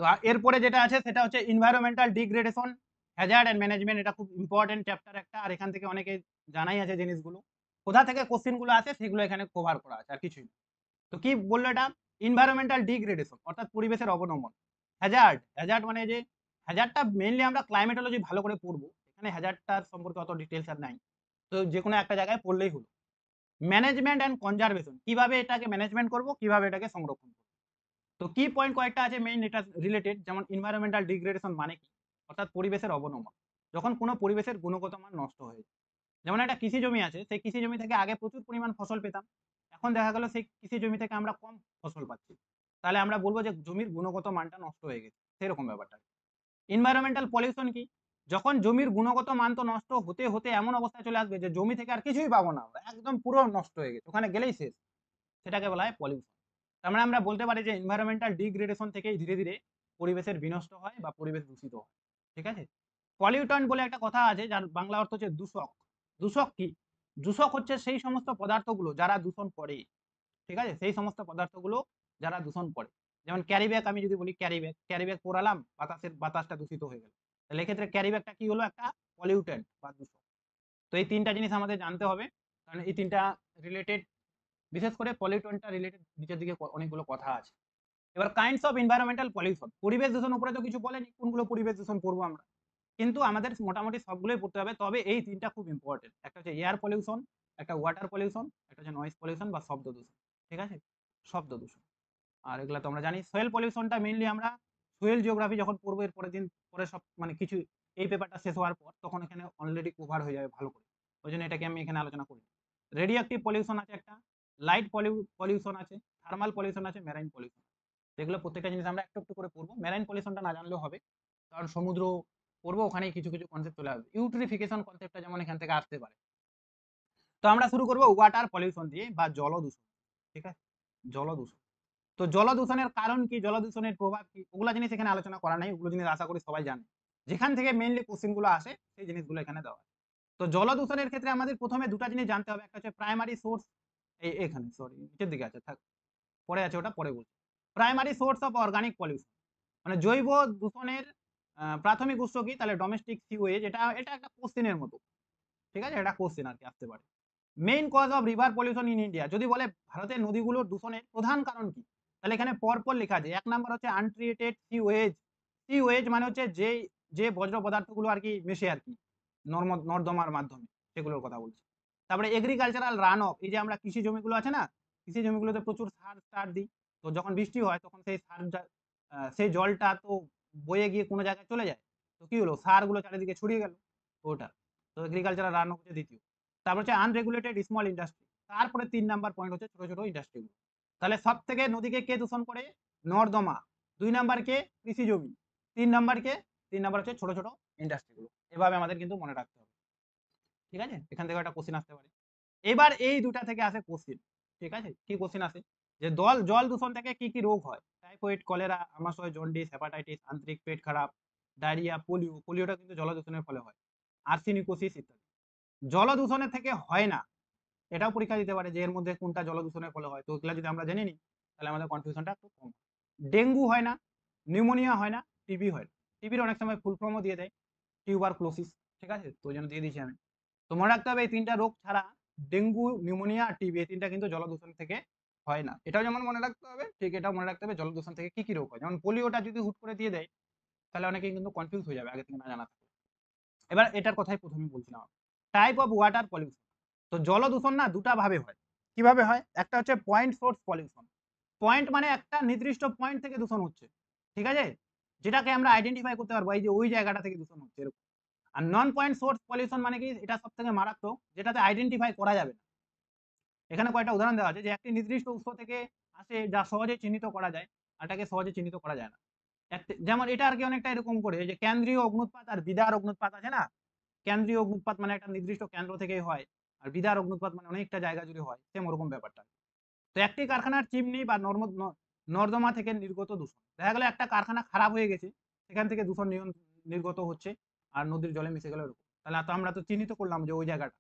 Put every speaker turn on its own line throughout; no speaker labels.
তো এরপরে যেটা আছে সেটা হচ্ছে environmental degradation, hazard and management. এটা খুব ইম্পর্টেন্ট চ্যাপ্টার একটা, আর এখান থেকে অনেকে জানাই আছে জিনিসগুলো। কোথা থেকে কোশ্চেন গুলো আসে সেগুলো এখানে কভার করা আছে, আর কিছুই না। তো কি বললো এটা? এনভায়রনমেন্টাল ডিগ্রেডেশন অর্থাৎ পরিবেশের অবনমন। হ্যাজার্ড, হ্যাজার্ড মানে যে হ্যাজার্ডটা মেইনলি আমরা ক্লাইমেটোলজি ভালো করে পড়বো, এখানে হ্যাজার্ডটার সম্পর্কে অত ডিটেলস আর নাই, তো যে কোনো একটা জায়গায় পড়লেই হলো। ম্যানেজমেন্ট এন্ড কনজারভেশন, কিভাবে এটাকে ম্যানেজমেন্ট করব, কিভাবে এটাকে সংরক্ষণ করব। তো কি পয়েন্ট কয়েকটা আছে মেইন এটা রিলেটেড, যেমন এনভায়রনমেন্টাল ডিগ্রেডেশন মানে কি, অর্থাৎ পরিবেশের অবনমন। যখন কোনো পরিবেশের গুণগত মান নষ্ট হয়ে যায়, যেমন একটা কৃষি জমি আছে, সেই কৃষি জমি থেকে আগে প্রচুর পরিমাণ ফসল পেতাম, এখন দেখা গেল সেই কৃষি জমি থেকে আমরা কম ফসল পাচ্ছি, তাহলে আমরা বলবো যে জমির গুণগত মানটা নষ্ট হয়ে গেছে, সেরকম ব্যাপারটা। এনভায়রনমেন্টাল পলিউশন কি, যখন জমির গুণগত মান তো নষ্ট হতে হতে এমন অবস্থায় চলে আসবে যে জমি থেকে আর কিছুই পাবো না, একদম পুরো নষ্ট হয়ে গেছে, ওখানে গেলেই শেষ, সেটাকে বলা হয় পলিউশন। তার মানে আমরা বলতে পারি যে এনভায়রনমেন্টাল ডিগ্রেডেশন থেকেই ধীরে ধীরে পরিবেশের বিনষ্ট হয় বা পরিবেশ দূষিত হয়। ঠিক আছে? পলিউটন বলে একটা কথা আছে, যার বাংলা অর্থ হচ্ছে দূষক। দূষক কি? দূষক হচ্ছে সেই সমস্ত পদার্থগুলো যারা দূষণ করে। ঠিক আছে? সেই সমস্ত পদার্থগুলো যারা দূষণ করে। যেমন ক্যারি ব্যাগ, আমি যদি বলি ক্যারি ব্যাগ পোড়ালাম, বাতাসটা দূষিত হয়ে গেল। তাহলে এক্ষেত্রে ক্যারি ব্যাগটা কি হলো? একটা পলিউটেন্ট বা দূষক। তো এই ৩ টা জিনিস আমাদের জানতে হবে। কারণ এই ৩ টা রিলেটেড, বিশেষ করে পলিউটনটা রিলেটেড নিচের দিকে অনেকগুলো কথা আছে। এবার কাইন্ডস অফ এনভায়রনমেন্টাল পলিউশন, পরিবেশ দূষণ উপরে তো কিছু বলেনি, কোনগুলো পরিবেশ দূষণ পড়বো আমরা, কিন্তু আমাদের মোটামুটি সবগুলোই পড়তে হবে। তবে এই ৩টা খুব ইম্পর্টেন্ট, একটা হচ্ছে এয়ার পলিউশন, একটা ওয়াটার পলিউশন, একটা হচ্ছে নয়েজ পলিউশন বা শব্দ দূষণ। ঠিক আছে? শব্দ দূষণ। আর এগুলো তো আমরা জানি। সোয়েল পলিউশনটা মেইনলি আমরা সোয়েল জিওগ্রাফি যখন পড়বো এর পরের দিন, পরে সব মানে কিছু এই পেপারটা শেষ হওয়ার পর, তখন এখানে অলরেডি কভার হয়ে যাবে ভালো করে, ওই জন্য এটাকে আমি এখানে আলোচনা করি। রেডিও অ্যাক্টিভ পলিউশন আছে একটা, লাইট পলিউশন আছে, থার্মাল পলিউশন আছে, মেরাইন পলিউশন। এগুলো প্রত্যেকটা জিনিস আমরা একটু একটু করে পড়বো। মেরাইন পলিউশনটা না জানলেও হবে, কারণ সমুদ্র পড়বো, ওখানেই কিছু কিছু কনসেপ্ট চলে আসবে। ইউট্রিফিকেশন কনসেপ্টটা যেমন এখান থেকে আসতে পারে। তো আমরা শুরু করবো ওয়াটার পলিউশন দিয়ে বা জল দূষণ। ঠিক আছে? জল দূষণ। তো জল দূষণের কারণ কি, জল দূষণের প্রভাব কি, ওগুলো জিনিস এখানে আলোচনা করা নাই, ওগুলো জিনিস আশা করি সবাই জানে। যেখান থেকে মেইনলি কোশ্চেন গুলো আসে সেই জিনিসগুলো এখানে দেওয়া আছে। তো জল দূষণের ক্ষেত্রে আমাদের প্রথমে দুটা জিনিস জানতে হবে, একটা হচ্ছে প্রাইমারি সোর্স, এখানে সরি নিচের দিকে আছে, থাক পরে আছে, ওটা পরে বলছি। Primary source of organic pollution, মানে জৈব দূষণের প্রাথমিক উৎস কি, তাহলে ডোমেস্টিক সিওয়েজ, এটা এটা একটা কোশ্চেনের মতো। ঠিক আছে? এটা কোশ্চেন আর কি আসতে পারে। Main cause of river pollution in India, যদি বলে ভারতের নদীগুলোর দূষণের প্রধান কারণ কি, তাহলে এখানে পরপর লেখা আছে। এক নাম্বার হচ্ছে আনট্রিটেড সিওয়েজ। সিওয়েজ মানে হচ্ছে যে যে বজ্র পদার্থগুলো আর কি মেশে আর কি নর্দমার মাধ্যমে, সেগুলোর কথা বলছি। তারপরে এগ্রিকালচারাল রান অফ, এই যে আমরা কৃষি জমিগুলো আছে না, কৃষি জমিগুলোতে প্রচুর সার দিই, তো যখন বৃষ্টি হয় তখন সেই সার সেই জলটা তো বয়ে গিয়ে কোনো জায়গায় চলে যায়, তো কি হলো, সারগুলো চারিদিকে ছড়িয়ে গেল, ওটা। তো এগ্রিকালচারাল রান অফ হচ্ছে দ্বিতীয়। তারপর হচ্ছে আনরেগুলেটেড স্মল ইন্ডাস্ট্রি। তারপরে ৩ নাম্বার পয়েন্ট হচ্ছে ছোট ছোট ইন্ডাস্ট্রিগুলো। তাহলে সব থেকে নদীকে কে দূষণ করে? নর্দমা। ২ নাম্বার কে? কৃষি জমি। ৩ নাম্বার কে? ৩ নাম্বার হচ্ছে ছোট ছোট ইন্ডাস্ট্রিগুলো। এভাবে আমাদের কিন্তু মনে রাখতে হবে। ঠিক আছে? এখান থেকে একটা কোশ্চেন আসতে পারে। এবার এই দুটা থেকে আসে কোশ্চেন। ঠিক আছে? কি কোশ্চেন আসে? যে জল দূষণ থেকে কি কি রোগ হয়? টাইফয়েড, কলেরা, আমাশয়, জন্ডিস, হেপাটাইটিস, আন্ত্রিক, পেট খারাপ, ডায়রিয়া, পোলিওটা কিন্তু জল দূষণের ফলে হয়। আর্সেনিকোসিস ইত্যাদি। জল দূষণের থেকে হয় না, এটাও পরীক্ষা দিতে পারে যে এর মধ্যে কোনটা জল দূষণের ফলে হয়। তো ওগুলা যদি আমরা জেনে নিই, তাহলে আমাদের কনফিউশনটা একটু কম। ডেঙ্গু হয় না, নিউমোনিয়া হয় না, টিবি হয় না। টিবির অনেক সময় ফুল ফর্মও দিয়ে দেয়, টিউবারক্লোসিস। ঠিক আছে? তো ওই জন্য দিয়ে দিয়েছি আমি। তো মনে রাখতে হবে এই ৩টা রোগ ছাড়া, ডেঙ্গু, নিউমোনিয়া আর টিবি, এই ৩টা কিন্তু জলদূষণ থেকে হয় না। এটাও যেমন মনে রাখতে হবে, ঠিক এটাও মনে রাখতে হবে জলদূষণ থেকে কি কি রোগ হয়। যেমন পোলিওটা যদি হুট করে দিয়ে দেয়, তাহলে অনেকেই কিন্তু কনফিউজ হয়ে যাবে আগে থেকে না জানা থাকলে। এবার এটার কথাই প্রথমে বলছিলাম, টাইপ অফ ওয়াটার পলিউশন। তো জল দূষণ না দুটা ভাবে হয়। কিভাবে হয়? একটা হচ্ছে পয়েন্ট সোর্স পলিউশন। পয়েন্ট মানে একটা নির্দিষ্ট পয়েন্ট থেকে দূষণ হচ্ছে। ঠিক আছে? যেটাকে আমরা আইডেন্টিফাই করতে পারবো এই যে ওই জায়গাটা থেকে দূষণ হচ্ছে, এরকম। আর নন পয়েন্ট সোর্স পলিউশন মানে কি, এটা সবথেকে মারাত্মক, যেটাতে আইডেন্টিফাই করা যাবে না। এখানে কয়েকটা উদাহরণ দেওয়া আছে, যে একটি নির্দিষ্ট উৎস থেকে আসে যা সহজে চিহ্নিত করা যায়, আর এটাকে সহজে চিহ্নিত করা যায় না। যেমন এটা আর কি অনেকটা এরকম করে, যে কেন্দ্রীয় অগ্নুৎপাত আর বিদার অগ্নুৎপাত আছে না, কেন্দ্রীয় অগ্নুৎপাত মানে একটা নির্দিষ্ট কেন্দ্র থেকেই হয়, আর বিদার অগ্নুৎপাত মানে অনেকটা জায়গা জুড়ে হয়, সেম ওরকম ব্যাপারটা। তো একটি কারখানার চিমনি বা নর্দমা থেকে নির্গত দূষণ, দেখা গেল একটা কারখানা খারাপ হয়ে গেছে, সেখান থেকে দূষণ নির্গত হচ্ছে, আর নদীর জলে মিশে গেল এরকম, তাহলে তো আমরা তো চিহ্নিত করলাম যে ওই জায়গাটা।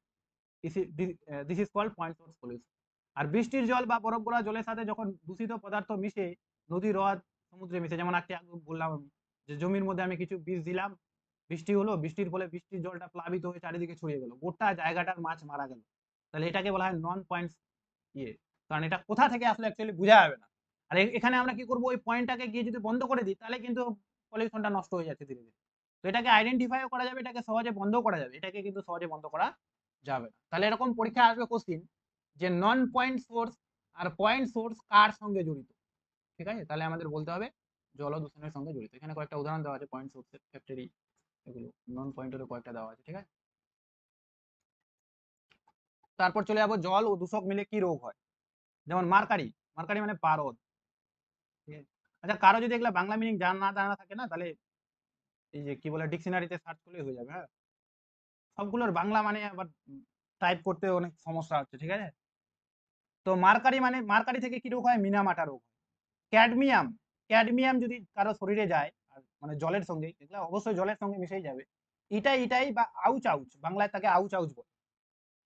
This is called point source pollution. আর বৃষ্টির জল বা বরফ গলা জলের সাথে যখন দূষিত পদার্থ মিশে নদী, হ্রদ সমুদ্রে মিশে, যেমন একটা আগে বললাম আমি যে জমির মধ্যে আমি কিছু বীজ দিলাম, বৃষ্টি হলো, বৃষ্টির ফলে বৃষ্টির জলটা প্লাবিত হয়ে চারিদিকে ছড়িয়ে গেল, গোটা জায়গাটার মাছ মারা গেল, তাহলে এটাকে বলা হয় নন পয়েন্ট ইয়ে। কারণ এটা কোথা থেকে আসলে অ্যাকচুয়ালি বোঝা যাবে না। আর এখানে আমরা কি করবো, ওই পয়েন্টটাকে গিয়ে যদি বন্ধ করে দিই তাহলে কিন্তু পলিউশনটা নষ্ট হয়ে যাচ্ছে ধীরে ধীরে। তো এটাকে আইডেন্টিফাইও করা যাবে, এটাকে সহজে বন্ধ করা যাবে, এটাকে কিন্তু সহজে বন্ধ করা যাবে না। তাহলে এরকম পরীক্ষা আসবে কোশ্চিন যে নন পয়েন্ট সোর্স আর পয়েন্ট সোর্স কার সঙ্গে জড়িত। ঠিক আছে, তাহলে আমাদের বলতে হবে জল দূষণের সঙ্গে জড়িত। এখানে কয়েকটা উদাহরণ দেওয়া আছে পয়েন্ট সোর্সের, ফ্যাক্টরি, এগুলো নন পয়েন্টেরও কয়েকটা দেওয়া আছে। ঠিক আছে, তারপর চলে যাবো জল ও দূষক মিলে কি রোগ হয়। যেমন মার্কারি, মার্কারি মানে পারদ। ঠিক আছে? আচ্ছা, কারো যদি এগুলা বাংলা মিনিং জানা থাকে না, তাহলে এই যে কি বলে ডিকশনারিতে সার্চ করলেই হয়ে যাবে। হ্যাঁ, সবগুলোর বাংলা মানে আবার টাইপ করতে অনেক সমস্যা হচ্ছে। ঠিক আছে, তো মার্কারি মানে মার্কারি থেকে কি রোগ হয়, মিনামাটা রোগ। ক্যাডমিয়াম, ক্যাডমিয়াম যদি কারো শরীরে যায় আর মানে জলের সঙ্গে, এগুলা অবশ্যই জলের সঙ্গে মিশেই যাবে, ইটাই ইটাই বা আউচ আউচ, বাংলায় তাকে আউচ আউচ বলে।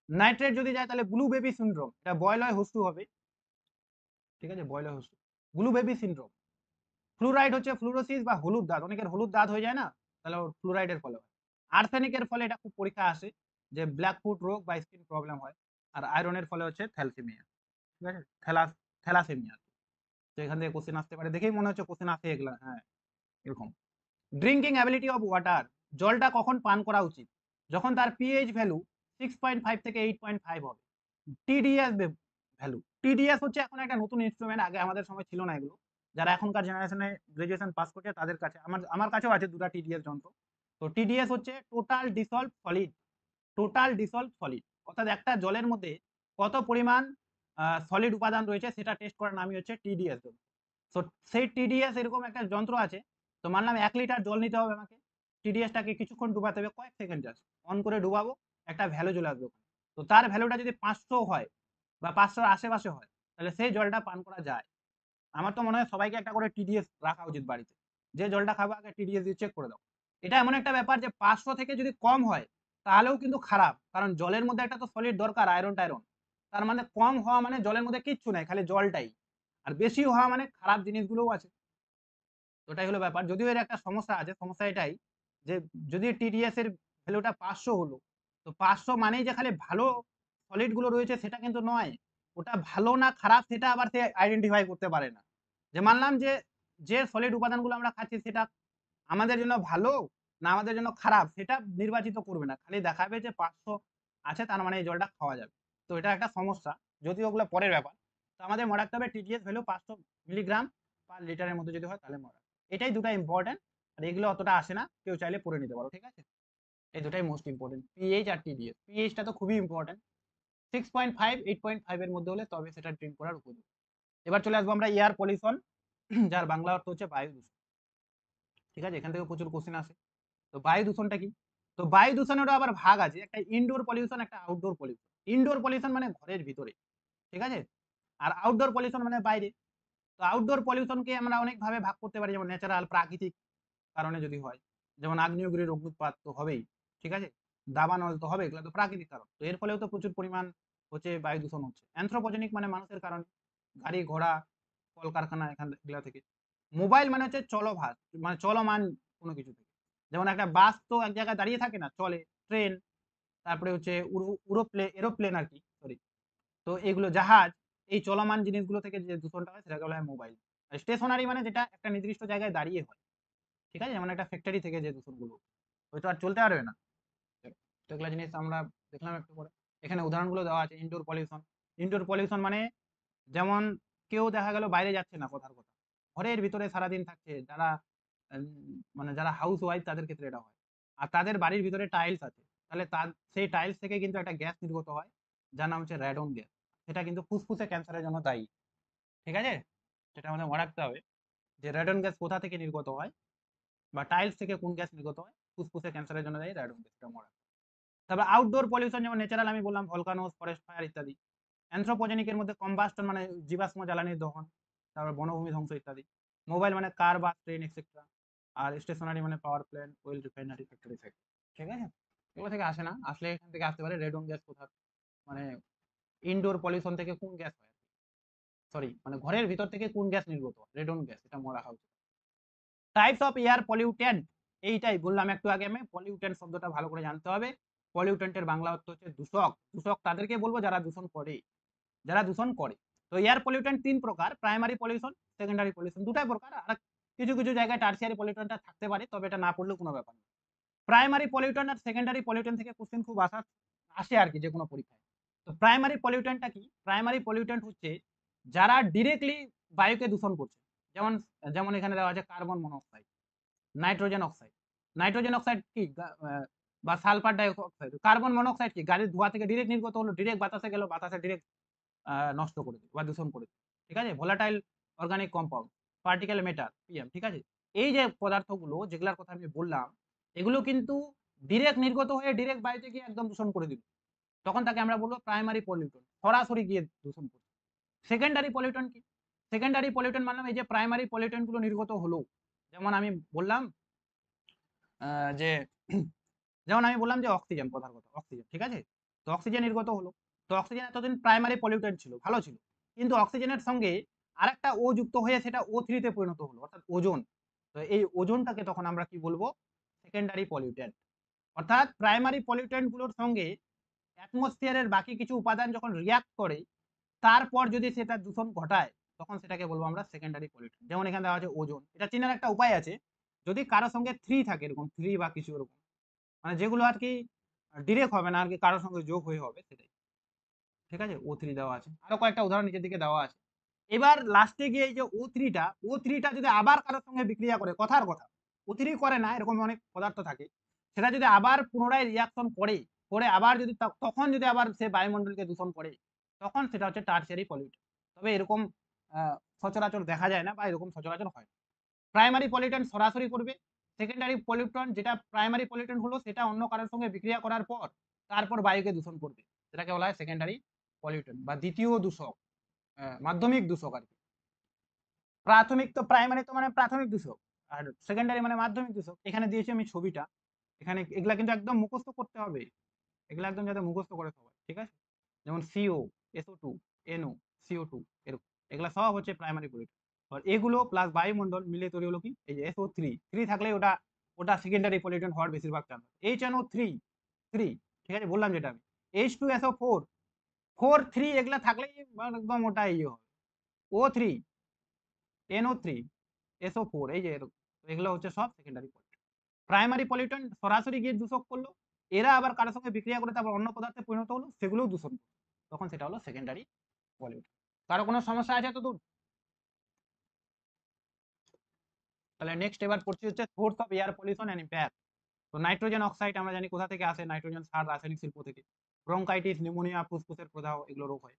নাইট্রেট যদি যায় তাহলে ব্লু বেবি সিনড্রোম, এটা বয়ল হয় হস্টু হবে। ঠিক আছে, বয়ল হয় হস্টু, ব্লু বেবি সিনড্রোম। ফ্লুরাইড হচ্ছে ফ্লুরোসিস বা হলুদ দাঁত, অনেকের হলুদ দাঁত হয়ে যায় না, তাহলে ফ্লুরাইডের ফলে হয়। আর্সেনিকের ফলে এটা খুব পরীক্ষা আসে যে ব্ল্যাক ফুট রোগ বা স্কিন প্রবলেম হয়। আর আয়রনের ফলে হচ্ছে থ্যালাসেমিয়া। ঠিক আছে, থ্যালাসেমিয়া। তো এখান থেকে কোশ্চেন আসতে পারে, দেখেই মনে হচ্ছে কোশ্চেন আসে এগুলা। হ্যাঁ, এরকম। ড্রিঙ্কিং অ্যাবিলিটি অফ ওয়াটার, জলটা কখন পান করা উচিত, যখন তার পিএইচ ভ্যালু 6.5 থেকে 8.5 হবে। টিডিএস ভ্যালু, টিডিএস হচ্ছে এখন একটা নতুন ইনস্ট্রুমেন্ট, আগে আমাদের সময় ছিল না এগুলো। যারা এখনকার জেনারেশনে গ্রাজুয়েশন পাস করছে তাদের কাছে, আমার কাছেও আছে দুটা টিডিএস যন্ত্র। তো টিডিএস হচ্ছে total dissolve solid, total dissolve solid, অর্থাৎ একটা জলের মধ্যে কত পরিমাণ সলিড উপাদান রয়েছে সেটা টেস্ট করার নামই হচ্ছে টিডিএস। তো সেই টিডিএস এরকম একটা যন্ত্র আছে। তো মানলাম 1 লিটার জল নিতে হবে আমাকে, টিডিএসটাকে কিছুক্ষণ ডুবাতে হবে, কয়েক সেকেন্ড জাস্ট অন করে ডুবাবো, একটা ভ্যালু চলে আসবে। তো তার ভ্যালুটা যদি 500 হয় বা 500-র আশেপাশে হয়, তাহলে সেই জলটা পান করা যায়। আমার তো মনে হয় সবাইকে একটা করে টিডিএস রাখা উচিত বাড়িতে, যে জলটা খাবো আগে টিডিএস দিয়ে চেক করে দাও। এটা এমন একটা ব্যাপার যে 500 থেকে যদি কম হয় তাহলেও কিন্তু খারাপ, কারণ জলের মধ্যে একটা তো সলিড দরকার, আয়রন টায়রন। তার মানে কম হওয়া মানে জলের মধ্যে কিচ্ছু নাই, খালি জলটাই। আর বেশি হওয়া মানে খারাপ জিনিসগুলোও আছে। ওটাই হলো ব্যাপার। যদিও এর একটা সমস্যা আছে, সমস্যা এটাই যে যদি টিডিএস এর ভ্যালুটা 500 হলো, তো 500 মানেই যে খালি ভালো সলিড গুলো রয়েছে সেটা কিন্তু নয়। ওটা ভালো না খারাপ সেটা আবার সে আইডেন্টিফাই করতে পারে না। যে মানলাম যে যে সলিড উপাদানগুলো আমরা খাচ্ছি সেটা আমাদের জন্য ভালো না আমাদের জন্য খারাপ, সেটা নির্বাচিত করবে না, খালি দেখাবে যে 500 আছে তার মানে এই জলটা খাওয়া যাবে। তো এটা একটা সমস্যা, যদিও ওগুলো পরের ব্যাপার। তো আমাদের মনে রাখতে হবে টিডিএস ভ্যালু 500 মিলিগ্রাম পার লিটারের মধ্যে যদি হয় তাহলে মনে রাখবে। এটাই দুটা ইম্পর্টেন্ট, আর এগুলো অতটা আসে না, কেউ চাইলে পড়ে নিতে পারো। ঠিক আছে, এই দুটাই মোস্ট ইম্পর্টেন্ট, পিএইচ আর টিডিএস। পিএইচটা তো খুবই ইম্পর্টেন্ট, 6.5 8.5 এর মধ্যে হলে তবে সেটা ড্রিঙ্ক করার উপযোগী। এবার চলে আসবো আমরা এয়ার পলিউশন, যার বাংলা অর্থ হচ্ছে বায়ু দূষণ। ঠিক আছে, এখান থেকে প্রচুর কোশ্চেন আসে। তো বায়ু দূষণটা কি, তো বায়ু দূষণেরও আবার ভাগ আছে, একটা ইনডোর পলিউশন একটা আউটডোর পলিউশন। ইনডোর পলিউশন মানে ঘরের ভিতরে, ঠিক আছে, আর আউটডোর পলিউশন মানে বাইরে। তো আউটডোর পলিউশনকে আমরা অনেক ভাবে ভাগ করতে পারি, যেমন ন্যাচারাল প্রাকৃতিক কারণে যদি হয়, যেমন আগ্নেয়গিরির অগ্নুৎপাত তো হবেই। ঠিক আছে, দাবানল তো হবে, এগুলো তো প্রাকৃতিক কারণ, তো এর ফলেও তো প্রচুর পরিমাণ হচ্ছে বায়ু দূষণ হচ্ছে। অ্যানথ্রোপোজেনিক মানে মানুষের কারণে, গাড়ি ঘোড়া কলকারখানা এগুলা থেকে। মোবাইল মানে হচ্ছে চলভাস, মানে চলমান কোনো কিছু থেকে, যেমন একটা বাস তো এক জায়গায় দাঁড়িয়ে থাকে না, চলে। ট্রেন, তারপরে হচ্ছে এরোপ্লেন আর কি, সরি। তো এগুলো জাহাজ, এই চলমান জিনিসগুলো থেকে যে দূষণটা হয় সেটাকে বলা হয় মোবাইল। স্টেশনারি মানে যেটা একটা নির্দিষ্ট জায়গায় দাঁড়িয়ে হয়। ঠিক আছে, যেমন একটা ফ্যাক্টরি থেকে যে দূষণগুলো হয়তো আর চলতে পারবে না। তো এগুলো জিনিস আমরা দেখলাম একটু পরে। এখানে উদাহরণগুলো দেওয়া আছে। ইনডোর পলিউশন, ইনডোর পলিউশন মানে যেমন কেউ দেখা গেল বাইরে যাচ্ছে না, কথার কথা, ঘরের ভিতরে সারাদিন থাকছে, যারা মানে যারা হাউস ওয়াইফ তাদের ক্ষেত্রে এটা হয়। আর তাদের বাড়ির ভিতরে টাইলস আছে, তাহলে তার সেই টাইলস থেকে কিন্তু একটা গ্যাস নির্গত হয়, যার নাম হচ্ছে র্যাডন গ্যাস। সেটা কিন্তু ফুসফুসে ক্যান্সারের জন্য দায়ী। ঠিক আছে, সেটা আমাদের মনে রাখতে হবে যে র্যাডন গ্যাস কোথা থেকে নির্গত হয় বা টাইলস থেকে কোন গ্যাস নির্গত হয়, ফুসফুসে ক্যান্সারের জন্য দায়ী র্যাডন গ্যাস, এটা মনে রাখতে হবে। তারপর আউটডোর পলিউশন, যেমন ন্যাচারাল আমি বললাম ভলকানোস, ফরেস্ট ফায়ার ইত্যাদি। অ্যানথ্রোপোজেনিকের মধ্যে কম্বাস্টন মানে জীবাশ্ম জ্বালানির দহন, তারপর বনভূমি ধ্বংস ইত্যাদি। মোবাইল মানে কার বা ট্রেন এক্সেট্রা। আর স্টেশনারি মানে power plant, oil refinery, factory থেকে। ঠিক আছে, এগুলো থেকে আসে না, আসলে এখান থেকে আসতে পারে রেডন গ্যাস কোথা, মানে ইনডোর পলিউশন থেকে কোন গ্যাস হয়, সরি মানে ঘরের ভিতর থেকে কোন গ্যাস নির্গত হয়, রেডন গ্যাস, এটা মনে রাখা উচিত। টাইপস অফ এয়ার পলিউটেন্ট, এইটাই বললাম একটু আগে আমি, পলিউটেন্ট শব্দটা ভালো করে জানতে হবে। পলিউটেন্টের বাংলা অর্থ হচ্ছে দূষক। দূষক তাদেরকে বলবো যারা দূষণ করে, যারা দূষণ করে। তো এয়ার পলিউটেন্ট 3 প্রকার, প্রাইমারি পলিউশন, সেকেন্ডারি পলিউশন দুটাই প্রকার, আর কিছু কিছু জায়গায় টার্সিয়ারি পলিউশনটা থাকতে পারে, তবে এটা না পড়লেও কোনো ব্যাপার না। প্রাইমারি পলিউটন আর সেকেন্ডারি পলিউটন থেকে কোশ্চেন খুব আসে আর কি যে কোনো পরীক্ষায়। তো প্রাইমারি পলিউটনটা কি? প্রাইমারি পলিউট্যান্ট হচ্ছে যারা ডিরেক্টলি বায়ুকে দূষণ করছে। যেমন যেমন এখানে দেওয়া আছে carbon monoxide, nitrogen oxide. Nitrogen oxide কি বা sulphur die oxide. Carbon monoxide কি গাড়ির ধোঁয়া থেকে ডিরেক্ট নির্গত হলো, ডিরেক্ট বাতাসে গেল, বাতাসে ডিরেক্ট নষ্ট করে দিল বা দূষণ করে দিল। ঠিক আছে? Volatile organic compound, particle matter, PM. ঠিক আছে? এই যে পদার্থগুলো যেগুলোর কথা আমি বললাম, এগুলো কিন্তু ডিরেক্ট নির্গত হয়ে ডিরেক্ট বায়ুতে গিয়ে একদম দূষণ করে দিল, তখন তাকে আমরা বলবো প্রাইমারি পলিউটন, সরাসরি গিয়ে দূষণ করছে। সেকেন্ডারি পলিউটন কি? সেকেন্ডারি পলিউটন মানলাম এই যে প্রাইমারি পলিউটন গুলো নির্গত হলো, যেমন আমি বললাম যে যেমন আমি বললাম যে অক্সিজেন, কথার কথা অক্সিজেন। ঠিক আছে? তো অক্সিজেন নির্গত হলো। তো অক্সিজেন এতদিন প্রাইমারি পলিউটেন্ট ছিল, ভালো ছিল, কিন্তু অক্সিজেনের সঙ্গে আরেকটা ও যুক্ত হয়ে সেটা O3 তে পরিণত হলো, অর্থাৎ ওজোন। তো এই ওজোনটাকে তখন আমরা কি বলবো? Secondary pollutant. অর্থাৎ প্রাইমারি পলিউটেন্ট গুলোর সঙ্গে অ্যাটমসফিয়ারের বাকি কিছু উপাদান যখন রিয়াক্ট করে, তারপর যদি সেটা দূষণ ঘটায়, তখন সেটাকে বলবো আমরা সেকেন্ডারি পলিউটেন্ট। যেমন এখানে দেওয়া আছে ওজোন, এটা চেনার একটা উপায় আছে। যদি কারোর সঙ্গে 3 থাকে, এরকম 3 বা কিছু এরকম, মানে যেগুলো আর কি ডিরেক্ট হবে না আর কি, কারোর সঙ্গে যোগ হয়ে হবে সেটাই। ঠিক আছে? O3 দেওয়া আছে, আরো কয়েকটা উদাহরণ নিচের দিকে দেওয়া আছে। এবার লাস্টে গিয়ে এই যে O3টা যদি আবার কারোর সঙ্গে বিক্রিয়া করে, কথার কথা O3 করে না, এরকম অনেক পদার্থ থাকে, সেটা যদি আবার পুনরায় রিয়াকশন করে, করে আবার যদি তখন যদি আবার সে বায়ুমণ্ডলকে দূষণ করে, তখন সেটা হচ্ছে টার্সিয়ারি পলিউটেন্ট। তবে এরকম সচরাচর দেখা যায় না বা এরকম সচরাচর হয় না। প্রাইমারি পলিউটেন্ট সরাসরি করবে, সেকেন্ডারি পলিউটেন্ট যেটা প্রাইমারি পলিউটেন্ট হলো সেটা অন্য কারোর সঙ্গে বিক্রিয়া করার পর তারপর বায়ুকে দূষণ করবে, সেটাকে বলা হয় সেকেন্ডারি পলিউটেন্ট বা দ্বিতীয় দূষক, মাধ্যমিক দূষক আর কি। প্রাথমিক তো প্রাইমারি তো মানে প্রাথমিক দূষক, আর সেকেন্ডারি মানে মাধ্যমিক দূষক। এখানে দিয়েছি আমি ছবিটা, এখানে এগুলা কিন্তু একদম মুখস্থ করতে হবে, এগুলা একদম যাতে মুখস্থ করে সবাই। ঠিক আছে? যেমন CO, SO2, NO, CO2, এরকম এগুলা সব হচ্ছে প্রাইমারি পলিউটেন্ট। আর এগুলো প্লাস বায়ুমণ্ডল মিলে তৈরি হলো কি এই যে SO3, 3 থাকলে ওটা ওটা সেকেন্ডারি পলিউটেন্ট হওয়ার বেশিরভাগ চান্স। HNO3, 3, ঠিক আছে বললাম যেটা আমি। H2SO4, 4, 3 এগুলা থাকলেই একদম ওটা ইয়ে হবে। O3, NO3, SO4, এই যে এগুলো হচ্ছে সব সেকেন্ডারি পলিউটেন্ট। প্রাইমারি পলিউটেন্ট সরাসরি গিয়ে দূষক করলো, এরা আবার কারোর সঙ্গে বিক্রিয়া করে তারপর অন্য পদার্থে পরিণত হলো, সেগুলোও দূষণ, তখন সেটা হলো সেকেন্ডারি পলিউটেন্ট। কারো কোনো সমস্যা আছে এতদূর? তাহলে নেক্সট এবার পড়ছি হচ্ছে source of air pollution and impact. তো নাইট্রোজেন অক্সাইড আমরা জানি কোথা থেকে আসে, নাইট্রোজেন সার রাসায়নিক শিল্প থেকে। ব্রঙ্কাইটিস, নিউমোনিয়া, ফুসফুসের প্রদাহ, এগুলো রোগ হয়,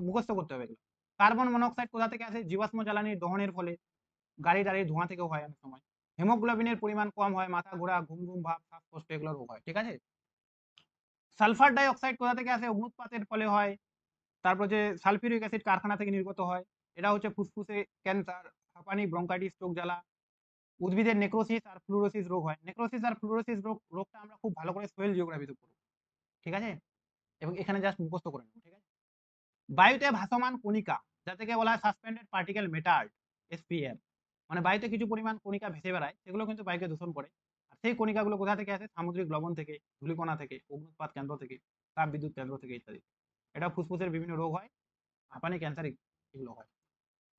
মুখস্থ করতে হবে এগুলো। কার্বন মনোক্সাইড কোথা থেকে আসে? জীবাশ্ম জ্বালানির দহনের ফলে, গাড়ি টাড়ির ধোঁয়া থেকেও হয় অনেক সময়। হিমোগ্লোবিনের পরিমাণ কম হয়, মাথা ঘোরা, ঘুম ঘুম ভাব, শ্বাসকষ্ট, এগুলো রোগ হয়। ঠিক আছে? সালফার ডাই অক্সাইড কোথা থেকে আসে? অগ্নুৎপাতের ফলে হয়। তারপর যে সালফিউরিক অ্যাসিড কারখানা থেকে নির্গত হয়, এটা হচ্ছে ফুসফুসে ক্যান্সার, হাঁপানি, ব্রঙ্কাইটিস, চোখ জ্বালা। উদ্ভিদের নেক্রোসিস আর ফ্লুরোসিস রোগ হয়। নেক্রোসিস আর ফ্লুরোসিস রোগটা আমরা খুব ভালো করে সোয়েল জিওগ্রাফিতে পড়ব। ঠিক আছে? এবং এখানে জাস্ট মুখস্থ করে নেব। ঠিক আছে? বায়ুতে ভাসমান কণিকা, যাদেরকে বলা হয় সাসপেন্ডেড পার্টিকেল ম্যাটার, SPM, মানে বায়ুতে কিছু পরিমাণ কণিকা ভেসে বেড়ায়, সেগুলো কিন্তু বায়ুকে দূষণ করে। আর সেই কণিকাগুলো কোথা থেকে আসে? সামুদ্রিক লবণ থেকে, ধূলিকণা থেকে, অগ্নুৎপাত কেন্দ্র থেকে, তাপ বিদ্যুৎ কেন্দ্র থেকে ইত্যাদি। এটা ফুসফুসের বিভিন্ন রোগ হয়, হাঁপানি, ক্যান্সার, এগুলো হয়।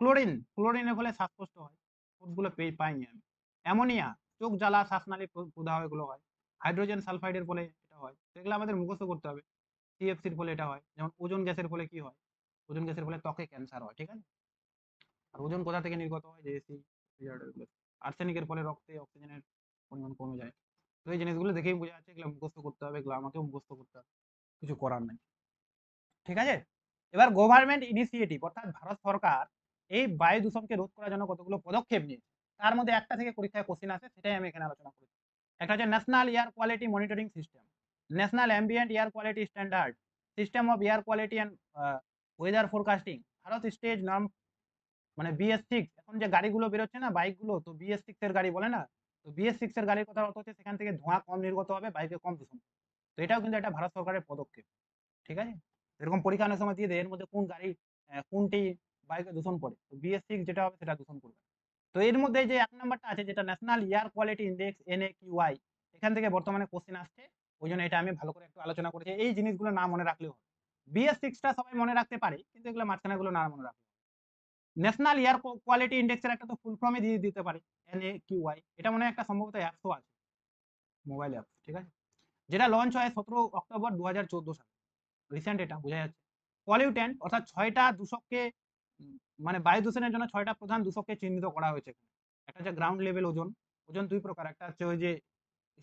ক্লোরিন, ক্লোরিনের ফলে শ্বাসকষ্ট হয়, ওষুধগুলো পাইনি আমি। অ্যামোনিয়া, চোখ জ্বালা, শ্বাসনালী প্রদাহ, এগুলো হয়। হাইড্রোজেন সালফাইডের ফলে এটা হয়, সেগুলো আমাদের মুখস্থ করতে হবে। CFCর ফলে এটা হয়। যেমন ওজোন গ্যাসের ফলে কি হয়? ওজোন গ্যাসের ফলে ত্বকে ক্যান্সার হয়। ঠিক আছে? আর ওজোন কোথা থেকে নির্গত হয়? যে এসি, আর্সেনিকের ফলে রক্তে অক্সিজেনের পরিমাণ কমে যায়। তো এই জিনিসগুলো দেখেই বোঝা যাচ্ছে এগুলো মুখস্থ করতে হবে, এগুলো আমাকেও মুখস্থ করতে হবে, কিছু করার নাই। ঠিক আছে? এবার গভর্নমেন্ট ইনিশিয়েটিভ, অর্থাৎ ভারত সরকার এই বায়ু দূষণকে রোধ করার জন্য কতগুলো পদক্ষেপ নিয়েছে, তার মধ্যে একটা থেকে পরীক্ষায় কোশ্চেন আসে, সেটাই আমি এখানে আলোচনা করেছি। একটা হচ্ছে national air quality monitoring system, national ambient air quality standard, system of air quality and weather forecasting, Bharat stage norm, মানে BS6। এখন যে গাড়িগুলো বেরোচ্ছে না বাইকগুলো, তো BS6 এর গাড়ি বলে না, তো BS6 এর গাড়ির কথা অর্থ হচ্ছে সেখান থেকে ধোঁয়া কম নির্গত হবে, বাইকে কম দূষণ। তো এটাও কিন্তু একটা ভারত সরকারের পদক্ষেপ। ঠিক আছে? এরকম পরীক্ষা অনেক সময় দিয়ে দেয়, এর মধ্যে কোন গাড়ি কোনটি বায়ুকে দূষণ করে, তো BS6 যেটা হবে সেটা দূষণ করবে। তো এর মধ্যে যে 1 নাম্বারটা আছে যেটা national air quality index NAQI, এখান থেকে বর্তমানে কোশ্চেন আসছে। ওইজন্য এটা আমি ভালো করে একটু আলোচনা করেছি। এই জিনিসগুলো না মনে রাখলেও হবে। BS6 টা সবাই মনে রাখতে পারে, কিন্তু এগুলো মাঝখানেগুলো না মনে রাখলে। ন্যাশনাল এয়ার কোয়ালিটি ইনডেক্সের একটা তো ফুল ফর্মই দিয়ে দিতে পারে, NAQI। এটা মনে হয় একটা সম্ভবত অ্যাপসও আছে, মোবাইল অ্যাপ, ঠিক আছে? যেটা লঞ্চ হয় 17 অক্টোবর 2014 সালে। রিসেন্ট, এটা বোঝা যাচ্ছে। পলিউটেন্ট অর্থাৎ 6টা দূষককে মানে বায়ু দূষণের জন্য 6টা প্রধান দূষককে চিহ্নিত করা হয়েছে। একটা হচ্ছে গ্রাউন্ড লেভেল ওজোন। ওজোন 2 প্রকার। একটা হচ্ছে ওই যে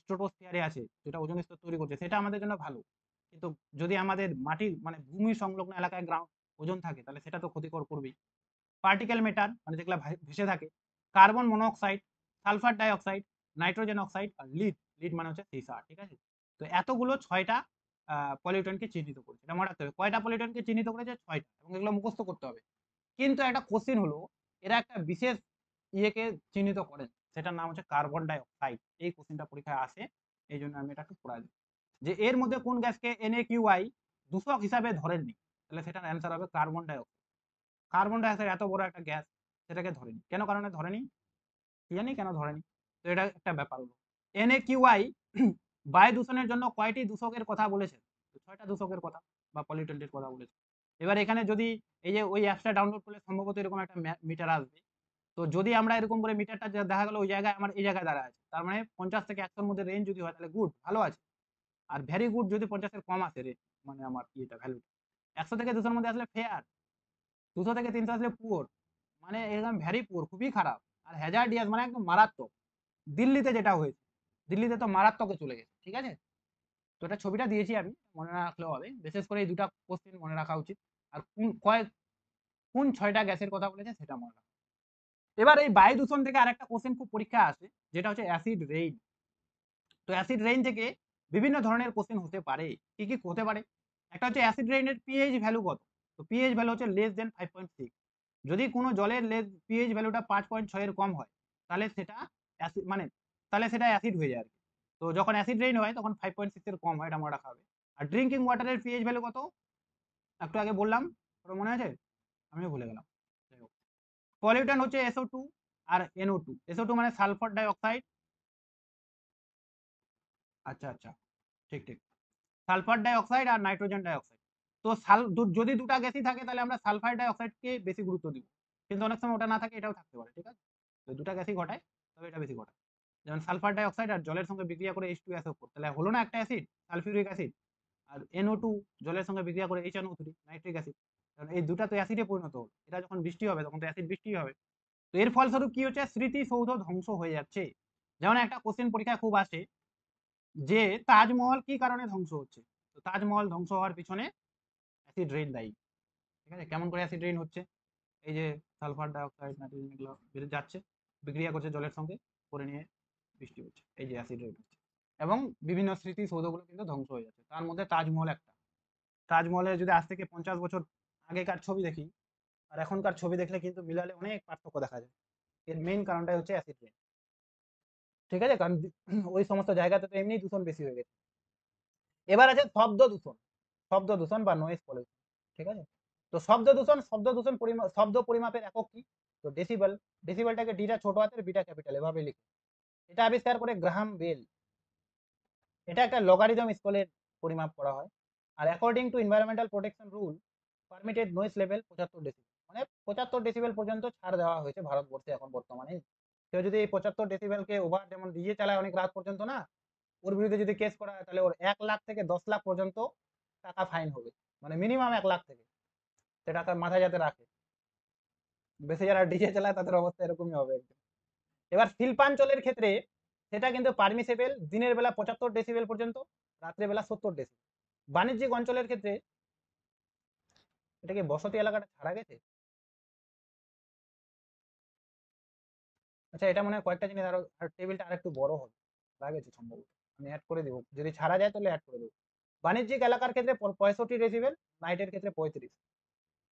স্ট্রাটোস্ফিয়ারে আছে, যেটা ওজোন স্তর তৈরি করছে, সেটা আমাদের জন্য ভালো। কিন্তু যদি আমাদের মাটির মানে ভূমি সংলগ্ন এলাকায় গ্রাউন্ড ওজোন থাকে, তাহলে সেটা তো ক্ষতিকর করবেই। পার্টিকেল ম্যাটার মানে যেগুলা ভেসে থাকে, carbon monoxide, sulphur dioxide, nitrogen oxide আর লিড। লিড মানে হচ্ছে সীসা, ঠিক আছে? তো এতগুলো 6টা পলিউটনকে চিহ্নিত করেছে। এটা মনে রাখতে হবে, কয়টা পলিউটনকে চিহ্নিত করেছে? 6টা, এবং এগুলো মুখস্থ করতে হবে। কিন্তু একটা কোশ্চেন হলো, এরা একটা বিশেষ ইয়েকে চিহ্নিত করেন, সেটার নাম হচ্ছে কার্বন ডাইঅক্সাইড। এই কোশ্চেনটা পরীক্ষায় আসে, এই জন্য আমি এটাকে পড়াই দিই যে এর মধ্যে কোন গ্যাসকে NAQI দূষক হিসাবে ধরেননি, তাহলে সেটার অ্যান্সার হবে কার্বন ডাইঅক্সাইড। কার্বন ডাইঅক্সাইড এত বড় একটা গ্যাস, সেটাকে ধরেনি। কেন কারণে ধরেনি? কি জানি কেন ধরেনি। তো এটা একটা ব্যাপার হলো। NAQI বায়ু দূষণের জন্য কয়টি দূষকের কথা বলেছে? 6টা দূষকের কথা বা পলিউটেন্টের কথা বলেছে। এবার এখানে যদি এই যে ওই অ্যাপসটা ডাউনলোড করলে সম্ভবত এরকম একটা মিটার আসবে। তো যদি আমরা এরকম করে মিটারটা দেখা গেল ওই জায়গায় আমার এই জায়গায় দাঁড়ায় আছে, তার মানে 50 থেকে 100 এর মধ্যে রেঞ্জ যদি হয়, তাহলে গুড, ভালো আছে। আর ভেরি গুড যদি 50 এর কম আসে মানে আমার ইয়েটা ভ্যালু 100 থেকে 200 এর মধ্যে আসলে ফেয়ার, 200 থেকে 300 আসলে পুয়ার, মানে একদম ভেরি পুয়ার, খুবই খারাপ। আর হ্যাজার্ডিয়াস মানে একদম মারাত্মক। দিল্লিতে যেটা হয়েছে, দিল্লিতে তো মারাত্মকে চলে গেছে, ঠিক আছে? তো এটা ছবিটা দিয়েছি আমি, মনে না রাখলেও হবে। বিশেষ করে এই দুটা কোশ্চেন মনে রাখা উচিত। আর কোন 6টা গ্যাসের কথা বলেছে সেটা মনে রাখা। এবার এই বায়ু দূষণ থেকে আরেকটা কোশ্চেন খুব পরীক্ষা আসে, যেটা হচ্ছে অ্যাসিড রেইন। তো অ্যাসিড রেইন থেকে বিভিন্ন ধরনের কোশ্চেন হতে পারে। কি কি হতে পারে? একটা হচ্ছে অ্যাসিড রেইনের পিএইচ ভ্যালু কত। তো পিএইচ ভ্যালু হচ্ছে লেস দেন 5.6। যদি কোনো জলের পিএইচ ভ্যালুটা 5.6 এর কম হয়, তাহলে সেটা অ্যাসিড মানে তাহলে সেটা অ্যাসিড হয়ে যায় আর কি। তো যখন অ্যাসিড রেইন হয় তখন 5.6 এর কম হয়, এটা মনে রাখা হবে। আর ড্রিঙ্কিং ওয়াটারের পিএইচ ভ্যালু কত? একটু আগে বললাম, তোর মনে আছে? আমিও ভুলে গেলাম। পলিউট্যান্ট হচ্ছে SO2 আর NO2। SO2 মানে সালফার ডাইঅক্সাইড। আচ্ছা আচ্ছা, ঠিক ঠিক, সালফার ডাইঅক্সাইড আর নাইট্রোজেন ডাইঅক্সাইড। তো যদি দুটা গ্যাসই থাকে, তাহলে আমরা সালফার ডাইঅক্সাইডকে বেশি গুরুত্ব দিব। কিন্তু অনেক সময় ওটা না থাকে, এটাও থাকতে পারে, ঠিক আছে? তো দুটা গ্যাসই ঘটায়, তবে এটা বেশি ঘটায়। যেমন সালফার ডাইঅক্সাইড আর জলের সঙ্গে বিক্রিয়া করে H2SO4, তাহলে হলো না একটা অ্যাসিড, সালফিউরিক অ্যাসিড। আর NO2 জলের সঙ্গে বিক্রিয়া করে HNO3, নাইট্রিক অ্যাসিড। কারণ এই দুটা তো অ্যাসিডে পরিণত হলো। এটা যখন বৃষ্টি হবে তখন তো অ্যাসিড বৃষ্টি হবে। তো এর ফলস্বরূপ কি হচ্ছে? স্মৃতিসৌধ ধ্বংস হয়ে যাচ্ছে। যেমন একটা কোশ্চেন পরীক্ষায় খুব আসে যে তাজমহল কি কারণে ধ্বংস হচ্ছে। তো তাজমহল ধ্বংস হওয়ার পিছনে অ্যাসিড রেইন দায়ী, ঠিক আছে? কেমন করে অ্যাসিড রেইন হচ্ছে? এই যে সালফার ডাইঅক্সাইড, নাইট্রোজেন এগুলো বেড়ে যাচ্ছে, বিক্রিয়া করছে জলের সঙ্গে, করে নিয়ে বৃষ্টি হচ্ছে, এই যে অ্যাসিড রেইন হচ্ছে। এবং বিভিন্ন স্মৃতিসৌধগুলো কিন্তু ধ্বংস হয়ে যাচ্ছে, তার মধ্যে তাজমহল একটা। তাজমহলের যদি আজ থেকে 50 বছর আগেকার ছবি দেখি আর এখনকার ছবি দেখলে কিন্তু মিলালে অনেক পার্থক্য দেখা যায়। এর মেইন কারণটাই হচ্ছে অ্যাসিড রেইন, ঠিক আছে? কারণ ওই সমস্ত জায়গাতে তো এমনি দূষণ বেশি হয়ে গেছে। এবার আছে শব্দ দূষণ। শব্দ দূষণ বা নয়েজ পলিউশন, ঠিক আছে? তো শব্দ দূষণ শব্দ পরিমাপের একক কি? তো ডেসিবেল। ডেসিবেলটাকে ডিটা ছোট হাতের, বিটা ক্যাপিটাল এভাবে লিখে। এটা আবিষ্কার করে গ্রাহাম বেল। এটা একটা লগারিদম স্কেলের পরিমাপ করা হয়। আর according to environmental protection rule, permitted noise level 75 decibel, মানে 75 ডেসিবেল পর্যন্ত ছাড় দেওয়া হয়েছে ভারতবর্ষে এখন বর্তমানে। কেউ যদি এই 75 ডেসিবেলকে ওভার, যেমন ডিজে চালায় অনেক রাত পর্যন্ত না, ওর বিরুদ্ধে যদি কেস করা হয়, তাহলে ওর 1 লাখ থেকে 10 লাখ পর্যন্ত টাকা ফাইন হবে। মানে মিনিমাম 1 লাখ থেকে, সেটা তার মাথায় যাতে রাখে। বেশি যারা ডিজে চালায় তাদের অবস্থা এরকমই হবে একদম। এবার শিল্পাঞ্চলের ক্ষেত্রে সেটা কিন্তু পারমিসেবল, দিনের বেলা 75 ডেসিবেল পর্যন্ত, রাত্রে বেলা 70 ডেসিবেল। বাণিজ্যিক অঞ্চলের ক্ষেত্রে এটা কি বসতি এলাকাটা ছাড়া গেছে? আচ্ছা, এটা মনে হয় কয়েকটা জিনিস আরো, আর টেবিলটা আরেকটু বড় হবে, লাগেছে সম্ভবত। আমি অ্যাড করে দেবো, যদি ছাড়া যায় তাহলে অ্যাড করে দেবো। বাণিজ্যিক এলাকার ক্ষেত্রে 65 ডেসিবেল, নাইটের ক্ষেত্রে 35।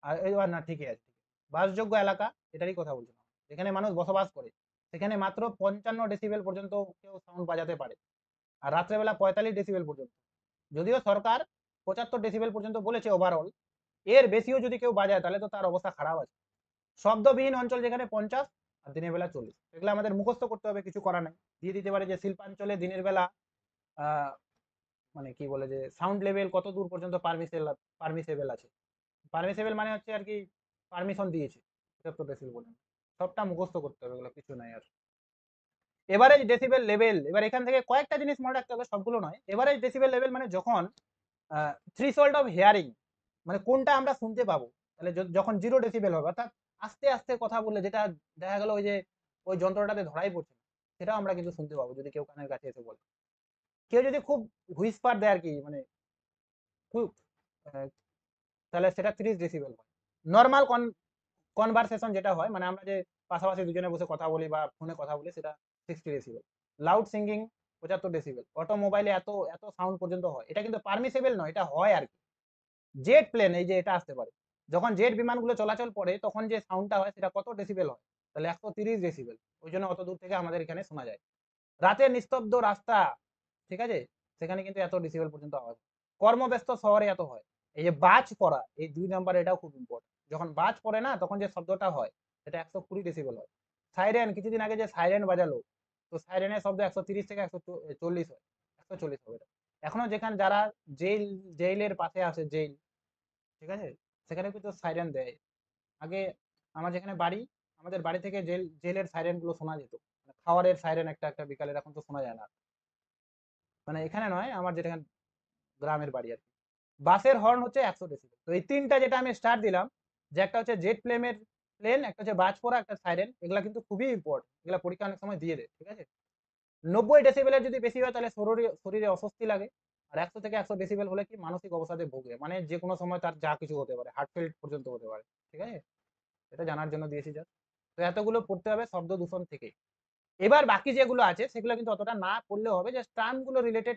আর এবার না, ঠিকই আছে। বাসযোগ্য এলাকা, এটারই কথা বলছিলাম, যেখানে মানুষ বসবাস করে, সেখানে মাত্র 55 ডেসিবেল পর্যন্ত কেউ সাউন্ড বাজাতে পারে। আর রাত্রেবেলা 45 ডেসিবেল পর্যন্ত। যদিও সরকার 75 ডেসিবেল পর্যন্ত বলেছে ওভারঅল, এর বেশিও যদি কেউ বাজায় তাহলে তো তার অবস্থা খারাপ আছে। শব্দবিহীন অঞ্চল যেখানে 50, আর দিনের বেলা 40। এগুলো আমাদের মুখস্থ করতে হবে, কিছু করার নাই। দিয়ে দিতে পারে যে শিল্পাঞ্চলে দিনের বেলা আহ মানে কি বলে যে সাউন্ড লেভেল কত দূর পর্যন্ত পারমিসেবল আছে। পারমিসেবল মানে হচ্ছে আর কি পারমিশন দিয়েছে 75 ডেসিবেল পর্যন্ত। সবটা মুখস্থ করতে হবে, এগুলো কিছু নাই আর। এভারেজ ডেসিবেল লেভেল, এবার এখান থেকে কয়েকটা জিনিস মনে রাখতে হবে, সবগুলো নয়। এভারেজ ডেসিবেল লেভেল মানে যখন থ্রিশোল্ড অফ হিয়ারিং, মানে কোনটা আমরা শুনতে পাবো। তাহলে যখন 0 ডেসিবেল হবে, অর্থাৎ আস্তে আস্তে কথা বললে যেটা দেখা গেল ওই যে ওই যন্ত্রটাতে ধরাই পড়ছে না, সেটাও আমরা কিন্তু শুনতে পাবো যদি কেউ কানের কাছে এসে বলে। কেউ যদি খুব হুইসপার দেয় আর কি, মানে খুব তাহলে সেটা 30 ডেসিবেল হয়। নর্মাল কনভারসেশন যেটা হয়, মানে আমরা যে পাশাপাশি দুজনে বসে কথা বলি বা ফোনে কথা বলি, সেটা 60 ডেসিবেল। Loud singing 75 decibel. অটোমোবাইলে এত এত সাউন্ড পর্যন্ত হয়, এটা কিন্তু পারমিসেবল নয়, এটা হয় আর কি। জেট প্লেন, এই যে এটা আসতে পারে, যখন জেট বিমানগুলো চলাচল করে তখন যে সাউন্ডটা হয় সেটা কত ডেসিবেল হয়, তাহলে 130 ডেসিবেল। ওই জন্য অত দূর থেকে আমাদের এখানে শোনা যায়। রাতের নিস্তব্ধ রাস্তা, ঠিক আছে, সেখানে কিন্তু এত ডেসিবেল পর্যন্ত আওয়াজ। কর্মব্যস্ত শহরে এত হয়। এই যে বাজ পড়া, এই 2 নাম্বার, এটাও খুব ইম্পর্টেন্ট। যখন বাজ পড়ে না, তখন যে শব্দটা হয় সেটা 120 ডেসিবেল হয়। সাইরেন, কিছুদিন আগে যে সাইরেন বাজালো, তো সাইরেনের শব্দ 130 থেকে 140 হয়, 140 হবে এটা। এখনো যেখানে যারা জেইলের পাশে আছে, জেইল, ঠিক আছে, সেখানে কিন্তু সাইরেন দেয়। আগে আমার যেখানে বাড়ি, আমাদের বাড়ি থেকে জেলের সাইরেন গুলো শোনা যেত, মানে খাওয়ারের সাইরেন একটা একটা বিকালের, এখন তো শোনা যায় না। মানে এখানে নয়, আমার যেটা গ্রামের বাড়ি আর কি। বাসের হর্ন হচ্ছে 100 ডেসিবেল। তো এই তিনটা যেটা আমি স্টার্ট দিলাম, যে একটা হচ্ছে জেট প্লেন, একটা হচ্ছে বাজ পড়া, একটা সাইরেন, এগুলা কিন্তু খুবই ইম্পর্টেন্ট, এগুলা পরীক্ষা অনেক সময় দিয়ে দেয়, ঠিক আছে। 90 ডেসিবেলের যদি বেশি হয় তাহলে শরীরে অস্বস্তি লাগে। আর 100 থেকে 100 ডেসিবেল হলে কি মানসিক অবসাদে ভোগে, মানে যে কোনো সময় তার যা কিছু হতে পারে, হার্ট ফেল পর্যন্ত হতে পারে, ঠিক আছে। এটা জানার জন্য দিয়েছি যা। তো এতগুলো পড়তে হবে শব্দ দূষণ থেকে। এবার বাকি যেগুলো আছে সেগুলো কিন্তু অতটা না পড়লেও হবে, যে টার্ম গুলো রিলেটেড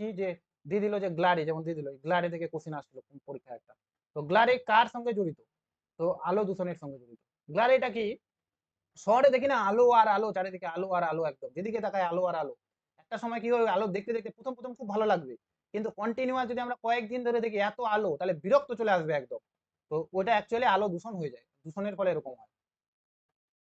কি, যে দিয়ে দিল যে গ্লারি, যেমন দিয়ে দিল গ্লারি থেকে কোশ্চেন আসলো পরীক্ষা একটা। তো গ্লারি কার সঙ্গে জড়িত, তো আলো দূষণের সঙ্গে জড়িত। গ্লারিটা কি, শহরে দেখি না আলো আর আলো, চারিদিকে আলো আর আলো, একদম যেদিকে তাকায় আলো আর আলো। একটা সময় কি হয়, আলো দেখতে দেখতে প্রথম প্রথম খুব ভালো লাগবে, কিন্তু কন্টিনিউয়াস যদি আমরা কয়েকদিন ধরে দেখি এত আলো, তাহলে বিরক্ত চলে আসবে একদম। তো ওটা অ্যাকচুয়ালি আলো দূষণ হয়ে যায়, দূষণের ফলে এরকম হয়,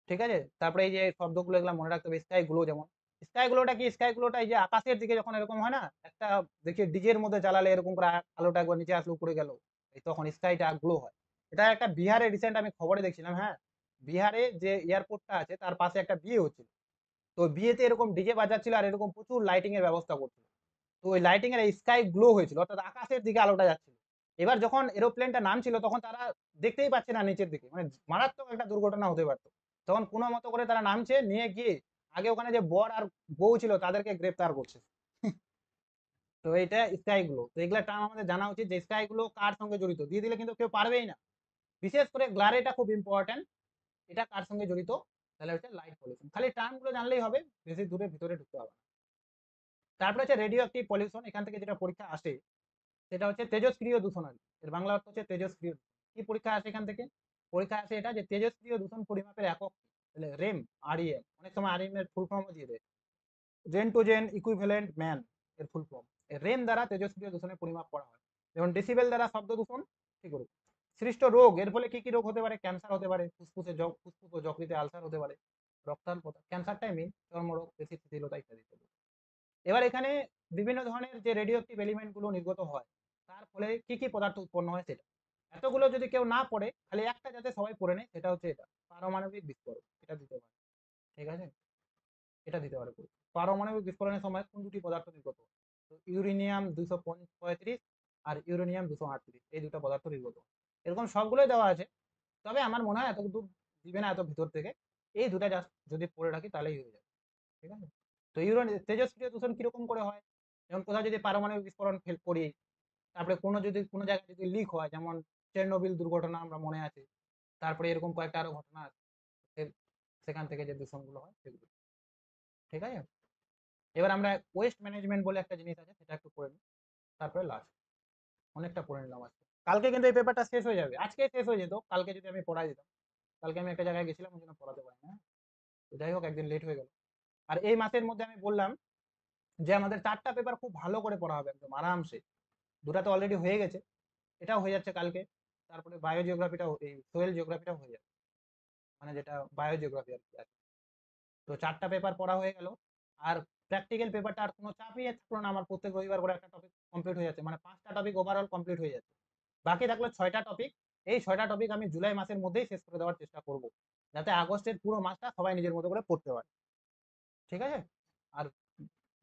ঠিক আছে। তারপরে এই যে শব্দগুলো, এগুলো মনে রাখতে হবে। স্কাই গ্লো, যেমন স্কাই গ্লোটা কি, স্কাই গ্লোটা এই যে আকাশের দিকে যখন এরকম হয় না, একটা দেখি ডিজের মধ্যে জ্বালালে এরকম করে আলোটা একবার নিচে আসলো, উপরে গেল, এই তখন স্কাইটা গ্লো হয়। এটা একটা বিহারে রিসেন্ট আমি খবরে দেখছিলাম, হ্যাঁ। বিহারে যে এয়ারপোর্টটা আছে তার পাশে একটা বিয়ে হচ্ছিল। তো বিয়েতে এরকম ডিজে বাজাচ্ছিল আর এরকম প্রচুর লাইটিং এর ব্যবস্থা করছিল। তো ওই লাইটিং এর স্কাই গ্লো হয়েছিল, অর্থাৎ আকাশের দিকে আলোটা যাচ্ছিল। এবার যখন এরোপ্লেনটা নামছিল তখন তারা দেখতেই পাচ্ছে না নিচের দিকে, মানে মারাত্মক একটা দুর্ঘটনা হতে পারতো। তখন কোনো মতো করে তারা নামছে, নিয়ে গিয়ে আগে ওখানে যে বর আর বউ ছিল তাদেরকে গ্রেফতার করছে। তো এইটা স্কাই গুলো, তো এগুলা টার্ম আমাদের জানা উচিত, যে স্কাই গুলো কার সঙ্গে জড়িত, দিয়ে দিলে কিন্তু কেউ পারবেই না। বিশেষ করে গ্লারেটা খুব ইম্পর্টেন্ট, এটা কার সঙ্গে জড়িত, তাহলে হচ্ছে লাইট পলিউশন। খালি টার্ম গুলো জানলেই হবে, বেশি দূরে ভিতরে ঢুকতে হবে না। তারপরে হচ্ছে রেডিও অ্যাক্টিভ পলিউশন, এখান থেকে যেটা পরীক্ষা আসে সেটা হচ্ছে তেজস্ক্রিয় দূষণ আর কি। এর বাংলা অর্থ হচ্ছে তেজস্ক্রিয় দূষণ। কি পরীক্ষা আসে এখান থেকে, পরীক্ষা আসে এটা যে তেজস্ক্রিয় দূষণ পরিমাপের একক কি? তাহলে রেম, আরইএম, অনেক সময় আরইএম এর ফুল ফর্মও দিয়ে দেয়, রেন্টোজেন ইকুইভ্যালেন্ট ম্যান এর ফুল ফর্ম। রেম দ্বারা তেজস্ক্রিয় দূষণের পরিমাপ করা হয়। যেমন ডেসিবেল দ্বারা শব্দ দূষণ, ঠিক করে। সৃষ্ট রোগ, এর ফলে কি কি রোগ হতে পারে, ক্যান্সার হতে পারে, ফুসফুস ও যকৃতে আলসার হতে পারে, রক্তাল্পতা, ক্যান্সারটাই মেইন, চর্মরোগ, পেশি শিথিলতা ইত্যাদি। এবার এখানে বিভিন্ন ধরনের যে রেডিও অ্যাক্টিভ এলিমেন্ট গুলো নির্গত হয়, তার ফলে কি কি পদার্থ উৎপন্ন হয় সেটা। এতগুলো যদি কেউ না পড়ে, খালি একটা যাতে সবাই পড়ে নেয়, সেটা হচ্ছে এটা পারমাণবিক বিস্ফোরণ, এটা দিতে পারে, ঠিক আছে। এটা দিতে পারে পুরো। পারমাণবিক বিস্ফোরণের সময় কোন দুটি পদার্থ নির্গত হয়, তো ইউরেনিয়াম 235 আর ইউরেনিয়াম 238, এই দুটো পদার্থ নির্গত হয়। এরকম সবগুলোই দেওয়া আছে, তবে আমার মনে হয় এত দূর দিবে না, এত ভিতর থেকে। এই দুটা জাস্ট যদি পড়ে রাখি তাহলেই হয়ে যাবে, ঠিক আছে। তো তেজস্ক্রিয় দূষণ কিরকম করে হয়, যেমন কোথাও যদি পারমাণবিক বিস্ফোরণ ফেল করি, তারপরে কোনো জায়গায় যদি লিক হয়, যেমন চেরনোবিল দুর্ঘটনা আমরা মনে আছে, তারপরে এরকম কয়েকটা আরো ঘটনা আছে, সেখান থেকে যে দূষণগুলো হয় সেগুলো, ঠিক আছে। এবার আমরা ওয়েস্ট ম্যানেজমেন্ট বলে একটা জিনিস আছে, সেটা একটু পড়ে নিই, তারপরে লাস্ট। অনেকটা পড়ে নিলাম আজকে। কালকে কিন্তু এই পেপারটা শেষ হয়ে যাবে, আজকে শেষ হয়ে যেত, কালকে যদি আমি পড়াই দিতাম। কালকে আমি একটা জায়গায় গেছিলাম, ওই জন্য পড়াতে পারি না। তো যাই হোক, একদিন লেট হয়ে গেল। আর এই মাসের মধ্যে আমি বললাম যে আমাদের 4টা পেপার খুব ভালো করে পড়া হবে, একদম আরামসে। দুটা তো অলরেডি হয়ে গেছে, এটাও হয়ে যাচ্ছে কালকে। তারপরে বায়োজিওগ্রাফিটাও, এই সোয়েল জিওগ্রাফিটাও হয়ে যাবে। মানে যেটা বায়োজিওগ্রাফি আর কি আছে। তো 4টা পেপার পড়া হয়ে গেল। আর প্র্যাকটিক্যাল পেপারটা আর কোনো চাপই থাকলো না, আমার প্রত্যেক রবিবার করে একটা টপিক কমপ্লিট হয়ে যাচ্ছে, মানে 5টা টপিক ওভারঅল কমপ্লিট হয়ে যাচ্ছে। বাকি থাকলো 6টা টপিক। এই 6টা টপিক আমি জুলাই মাসের মধ্যেই শেষ করে দেওয়ার চেষ্টা করব, যাতে আগস্টের পুরো মাসটা সবাই নিজের মতো করে পড়তে পারে। ঠিক আছে? আর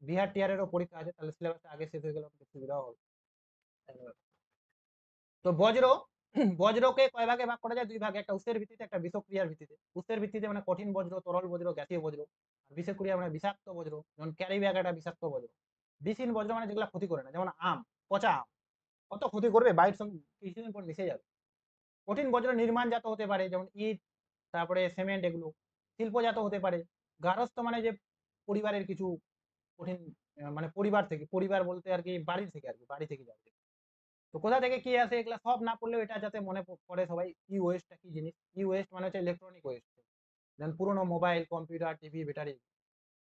বিহার টিয়ারেরও পরীক্ষা আছে, তাহলে সিলেবাসটা আগে শেষ হয়ে গেলে আমাদের সুবিধাও হবে। তো বজ্রকে কয় ভাগে ভাগ করা যায়? 2 ভাগে, একটা উৎসের ভিত্তিতে, একটা বিষক্রিয়ার ভিত্তিতে। উৎসের ভিত্তিতে মানে কঠিন বজ্র, তরল বজ্র, গ্যাসীয় বজ্র। আর বিষক্রিয়া মানে বিষাক্ত বজ্র, যেমন ক্যারি ব্যাগ একটা বিষাক্ত বজ্র। বিষহীন বজ্র মানে যেগুলো ক্ষতি করে না, যেমন আম, পচা আম কত ক্ষতি করবে, বায়ুর সঙ্গে কিছুদিন পর মিশে যাবে। কঠিন বজ্র নির্মাণজাত হতে পারে, যেমন ইট, তারপরে সিমেন্ট, এগুলো শিল্পজাত হতে পারে। গার্হস্থ্য মানে যে পরিবারের কিছু কঠিন, মানে পরিবার বলতে আর কি বাড়ি থেকে যাবে। তো কোথা থেকে কি আসে এগুলা সব না পড়লেও এটা যাতে মনে পড়ে সবাই, ই ওয়েস্টটা কি জিনিস। ই ওয়েস্ট মানে হচ্ছে ইলেকট্রনিক ওয়েস্ট, যেমন পুরোনো মোবাইল, কম্পিউটার, টিভি, ব্যাটারি,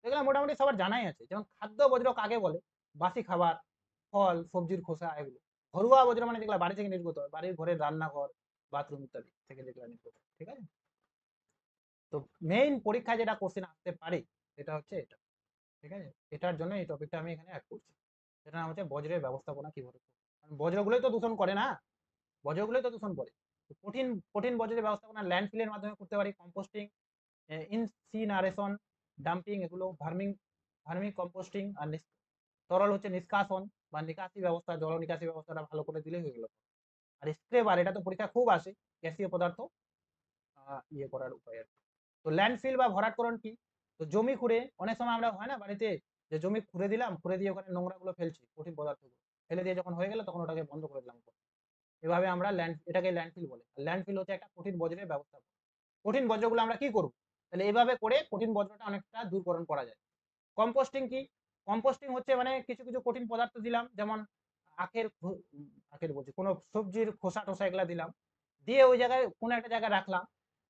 এগুলো মোটামুটি সবার জানাই আছে। যেমন খাদ্য বজ্র কাকে বলে? বাসি খাবার, ফল, সবজির খোসা, এগুলো। ঘরোয়া বজ্র মানে যেগুলো বাড়ি থেকে নির্গত হয়, বাড়ির ঘরের রান্নাঘর, বাথরুম ইত্যাদি থেকে যেগুলো নির্গত হয়। ঠিক আছে? তো মেইন পরীক্ষায় যেটা কোশ্চেন আসতে পারে সেটা হচ্ছে এটা। ঠিক আছে? এটার জন্য এই টপিকটা আমি এখানে অ্যাড করছি। সেটা নাম হচ্ছে বজ্রের ব্যবস্থাপনা কিভাবে করবে। কারণ বজ্রগুলোই তো দূষণ করে না, বজ্রগুলোই তো দূষণ করে। তো কঠিন কঠিন বজ্রের ব্যবস্থাপনা ল্যান্ডফিলের মাধ্যমে করতে পারি, কম্পোস্টিং, ইনসিনারেশন, ডাম্পিং, এগুলো ভার্মি কম্পোস্টিং। আর তরল হচ্ছে নিষ্কাশন বা নিকাশি ব্যবস্থা, জল নিকাশি ব্যবস্থাটা ভালো করে দিলেই হয়ে গেল। আর স্ক্রেবার, এটা তো পরীক্ষা খুব আসে, গ্যাসীয় পদার্থ ইয়ে করার উপায় আর কি। তো ল্যান্ডফিল বা ভরাটকরণ কি? তো জমি খুঁড়ে, অনেক সময় আমরা হয় না বাড়িতে, যে জমি খুঁড়ে দিলাম, খুঁড়ে দিয়ে ওখানে নোংরাগুলো ফেলছি, কঠিন পদার্থগুলো ফেলে দিয়ে যখন হয়ে গেল তখন ওটাকে বন্ধ করে দিলাম। এভাবে আমরা এটাকে ল্যান্ডফিল বলে। ল্যান্ডফিল হচ্ছে একটা কঠিন বজ্রের ব্যবস্থা। কঠিন বজ্রগুলো আমরা কি করব? তাহলে এইভাবে করে কঠিন বজ্রটা অনেকটা দূরকরণ করা যায়। কম্পোস্টিং কি? কম্পোস্টিং হচ্ছে মানে কিছু কিছু কঠিন পদার্থ দিলাম, যেমন আখের বলছি, কোনো সবজির খোসা টোসা এগুলা দিলাম, দিয়ে ওই জায়গায় কোনো একটা জায়গায় রাখলাম,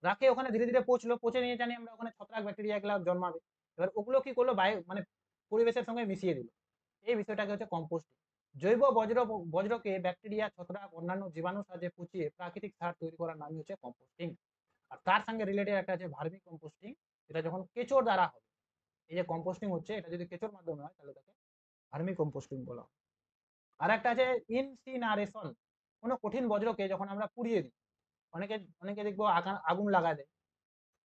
রাখে ওখানে ধীরে ধীরে পচে নিয়ে জানি আমরা ওখানে ছত্রাক ব্যাকটেরিয়া এগুলা জন্মাবে। এবার ওগুলো কি করলো, বায়ু মানে পরিবেশের সঙ্গে মিশিয়ে দিল। এই বিষয়টাকে হচ্ছে কম্পোস্টিং। জৈব বজ্রকে ব্যাকটেরিয়া, ছত্রাক, অন্যান্য জীবাণুর সাহায্যে পচিয়ে প্রাকৃতিক সার তৈরি করার নামই হচ্ছে কম্পোস্টিং। আর তার সঙ্গে রিলেটেড একটা আছে ভার্মি কম্পোস্টিং, এটা যখন কেঁচোর দ্বারা হবে। এই যে কম্পোস্টিং হচ্ছে, এটা যদি কেঁচোর মাধ্যমে হয় তাহলে তাকে ভার্মি কম্পোস্টিং বলা হয়। আর একটা আছে ইনসিনারেশন। কোনো কঠিন বজ্রকে যখন আমরা পুড়িয়ে দিই, অনেকে অনেকে দেখবো আগুন লাগায় দেয়।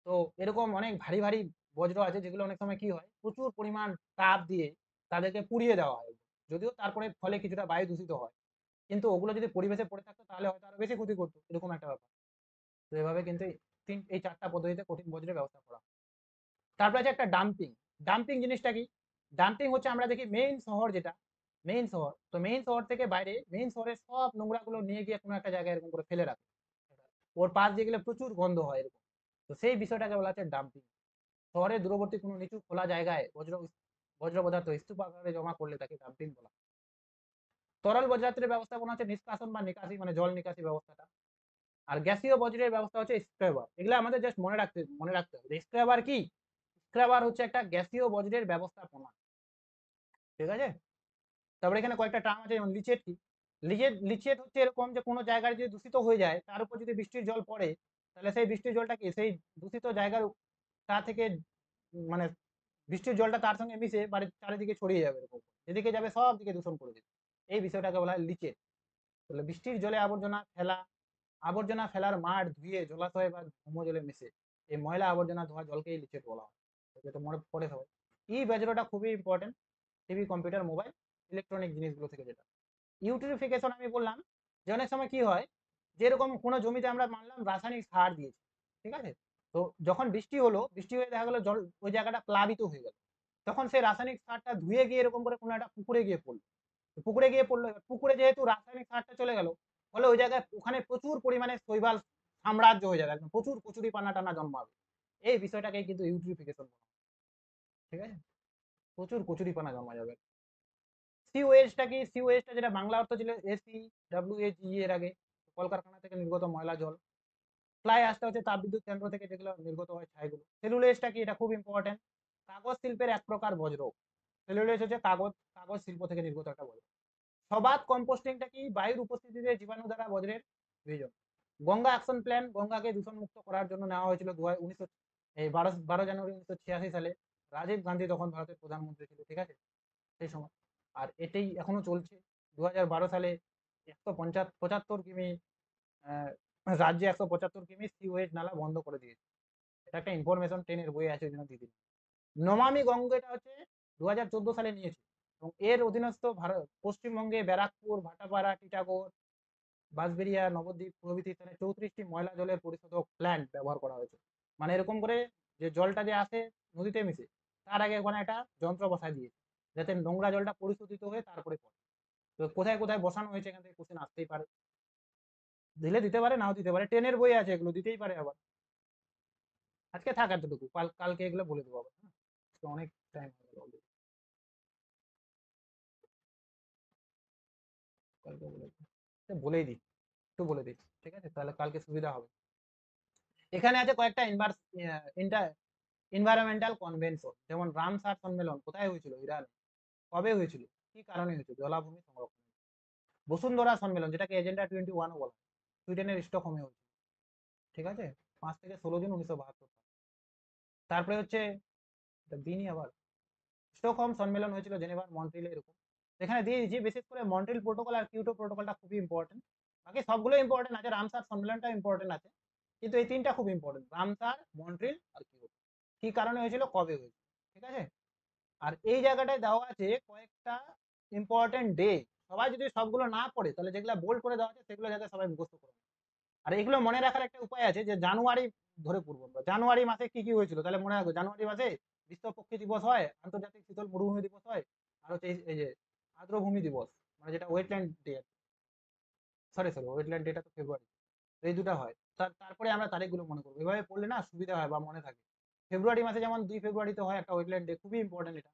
তো এরকম অনেক ভারী ভারী বজ্র আছে, যেগুলো অনেক সময় কি হয়, প্রচুর পরিমাণ তাপ দিয়ে তাদেরকে পুড়িয়ে দেওয়া হয়। যদিও তারপরে ফলে কিছুটা বায়ু দূষিত হয়, কিন্তু ওগুলো যদি পরিবেশে পড়ে থাকতো তাহলে হয়তো আরো বেশি ক্ষতি করতো, এরকম একটা ব্যাপার। তো এভাবে কিন্তু এই 4টা পদ্ধতিতে কঠিন বজ্রের ব্যবস্থা করা। তারপরে আছে একটা ডাম্পিং। ডাম্পিং জিনিসটা কি? ডাম্পিং হচ্ছে আমরা দেখি মেইন শহর, যেটা মেইন শহর, তো মেইন শহর থেকে বাইরে মেইন শহরের সব নোংরাগুলো নিয়ে গিয়ে কোনো একটা জায়গায় এরকম করে ফেলে রাখে। ওর পাশ দিয়ে গেলে প্রচুর গন্ধ হয় এরকম। তো সেই বিষয়টাকে বলা হচ্ছে ডাম্পিং। শহরের দূরবর্তী কোনো নিচু খোলা জায়গায় বজ্র পদার্থ স্তূপ আকারে জমা করলে তাকে ডাম্পিং বলা হয়। তরল বজ্রাত্রের ব্যবস্থাপনা হচ্ছে নিষ্কাশন বা নিকাশি, মানে জল নিকাশি ব্যবস্থাটা। আর গ্যাসীয় বজ্রের ব্যবস্থা হচ্ছে স্ক্রাবার। এগুলো আমাদের জাস্ট মনে রাখতে হবে। স্ক্রাবার কি? স্ক্রাবার হচ্ছে একটা গ্যাসীয় বজ্রের ব্যবস্থাপনা। ঠিক আছে? তারপরে এখানে কয়েকটা টার্ম আছে, যেমন লিচেট কি? লিচেট হচ্ছে এরকম যে কোনো জায়গায় যদি দূষিত হয়ে যায়, তার উপর যদি বৃষ্টির জল পড়ে, তাহলে সেই বৃষ্টির জলটা কি সেই দূষিত জায়গার তা থেকে, মানে বৃষ্টির জলটা তার সঙ্গে মিশে বাড়ির চারিদিকে ছড়িয়ে যাবে, এরকম যেদিকে যাবে সব দিকে দূষণ করে দেবে। এই বিষয়টাকে বলা হয় লিচেট। তাহলে বৃষ্টির জলে আবর্জনা ফেলার মাঠ ধুয়ে জলাশয় বা ভৌমজলে মিশে এই ময়লা আবর্জনা ধোয়া জলকেই লিচেট বলা হয়। যেটা মনে পড়ে সবাই। এই বজ্রটা খুবই important, TV, computer, mobile, electronic জিনিসগুলো থেকে। যেটা ইউট্রিফিকেশন আমি বললাম, যে অনেক সময় কি হয়, যেরকম কোনো জমিতে আমরা মানলাম রাসায়নিক সার দিয়েছি, ঠিক আছে? তো যখন বৃষ্টি হয়ে দেখা গেলো জল ওই জায়গাটা প্লাবিত হয়ে গেল, তখন সেই রাসায়নিক সারটা ধুয়ে গিয়ে এরকম করে কোনো একটা পুকুরে গিয়ে পড়লো। এবার পুকুরে যেহেতু রাসায়নিক সারটা চলে গেল, ফলে ওই জায়গায় ওখানে প্রচুর পরিমাণে শৈবাল সাম্রাজ্য হয়ে যাবে, একদম প্রচুর কচুরি পানা টানা জন্মাবে। এই বিষয়টাকে কিন্তু ইউট্রিফিকেশন বলা হয়। ঠিক আছে? প্রচুর কচুরি পানা জন্মা যাবে। সি ওয়েস্টটা কি? সি ওয়েস্টটা, যেটা বাংলা অর্থ ছিল SEWAGE এর আগে, কলকারখানা থেকে নির্গত ময়লা জল। ফ্লাই অ্যাশটা হচ্ছে তাপবিদ্যুৎ কেন্দ্র থেকে যেগুলো নির্গত হয় ছাইগুলো। সেলুলোজটা কি? এটা খুব ইম্পর্টেন্ট, কাগজ শিল্পের এক প্রকার বজ্র। সেলুলোজ হচ্ছে কাগজ শিল্প থেকে নির্গত একটা বজ্র। সবাত কম্পোস্টিংটা কি? বায়ুর উপস্থিতিতে জীবাণু দ্বারা বজ্রের বিয়োজন। গঙ্গা অ্যাকশন প্ল্যান, গঙ্গাকে দূষণ মুক্ত করার জন্য নেওয়া হয়েছিল 12 জানুয়ারি 1986 সালে। রাজীব গান্ধী তখন ভারতের প্রধানমন্ত্রী ছিল, ঠিক আছে, সেই সময়। আর এটাই এখনো চলছে। 2012 সালে 175 কিমি রাজ্যে 175 কিমি সিওয়েজ নালা বন্ধ করে দিয়েছে। এটা একটা ইনফরমেশন ট্রেনের বই আছে, ওই জন্য দিদি। নমামি গঙ্গাটা হচ্ছে 2014 সালে নিয়েছে, এবং এর অধীনস্থ ভারত পশ্চিমবঙ্গে ব্যারাকপুর, ভাটাপাড়া, টিটাগড়, বাঁশবেড়িয়া, নবদ্বীপ প্রভৃতি স্থানে 34টি ময়লা জলের পরিশোধক প্ল্যান্ট ব্যবহার করা হয়েছে। মানে এরকম করে যে জলটা যে আসে নদীতে মিশে, তার আগে ওখানে একটা যন্ত্র বসায় দিয়েছে, যাতে নোংরা জলটা পরিশোধিত হয়ে তারপরে পড়ে। তো কোথায় কোথায় বসানো হয়েছে এখান থেকে কোশ্চেন আসতেই পারে, দিলে দিতে পারে, নাও দিতে পারে, ট্রেনের বই আছে, এগুলো দিতেই পারে আবার। আজকে থাক এতটুকু, কালকে এগুলো বলে দেবো আবার, হ্যাঁ? তো অনেক টাইম হয়ে গেল already, কালকে বলে দেবো। বলেই দিই, একটু বলে দিই, ঠিক আছে, তাহলে কালকে সুবিধা হবে। এখানে আছে কয়েকটা এনভায়রনমেন্টাল কনভেনশন, যেমন রামসার সম্মেলন কোথায় হয়েছিল? ইরান। কবে হয়েছিল? কি কারণে হয়েছিল? জলাভূমি সংরক্ষণ। বসুন্ধরা সম্মেলন, যেটাকে এজেন্ডা 21 বলা হয়, সুইডেনের স্টকহোমে হয়েছিল, ঠিক আছে, 5 থেকে 16 জুন 1972 সাল। তারপরে হচ্ছে দিনই আবার স্টকহোম সম্মেলন হয়েছিল জেনেভার, মন্ট্রিলে, এরকম। এখানে দিয়ে দিয়েছি, বিশেষ করে মন্ট্রিল প্রোটোকল আর কিয়োটো প্রোটোকলটা খুবই ইম্পর্টেন্ট। বাকি সবগুলো ইম্পর্টেন্ট আছে, রামসার সম্মেলনটা ইম্পর্টেন্ট আছে, কিন্তু এই তিনটা খুব ইম্পর্টেন্ট, রামসার, মন্ট্রিল আর কিয়োটো। কি কারণে হয়েছিল, কবে হয়েছিল, ঠিক আছে। আর এই জায়গাটায় দেওয়া আছে কয়েকটা ইম্পর্টেন্ট ডে। সবাই যদি সবগুলো না পড়ে, তাহলে যেগুলো বোল্ড করে দেওয়া আছে সেগুলো যাতে সবাই মুখস্থ করে। আর এগুলো মনে রাখার একটা উপায় আছে, যে জানুয়ারি ধরে পড়বো আমরা, জানুয়ারি মাসে কি কি হয়েছিল, তাহলে মনে রাখবো জানুয়ারি মাসে বিশ্ব পক্ষী দিবস হয়, আন্তর্জাতিক শীতল মরুভূমি দিবস হয়, আর হচ্ছে এই যে আর্দ্রভূমি দিবস, মানে যেটা wetland day, sorry sorry, wetland data তো ফেব্রুয়ারি। এই দুটো হয়, তারপরে আমরা তারিখগুলো মনে করবো, এভাবে পড়লে না সুবিধা হয় বা মনে থাকে। ফেব্রুয়ারি মাসে যেমন 2 ফেব্রুয়ারিতে হয় একটা ওয়েটল্যান্ড ডে, খুবই ইম্পর্টেন্ট এটা।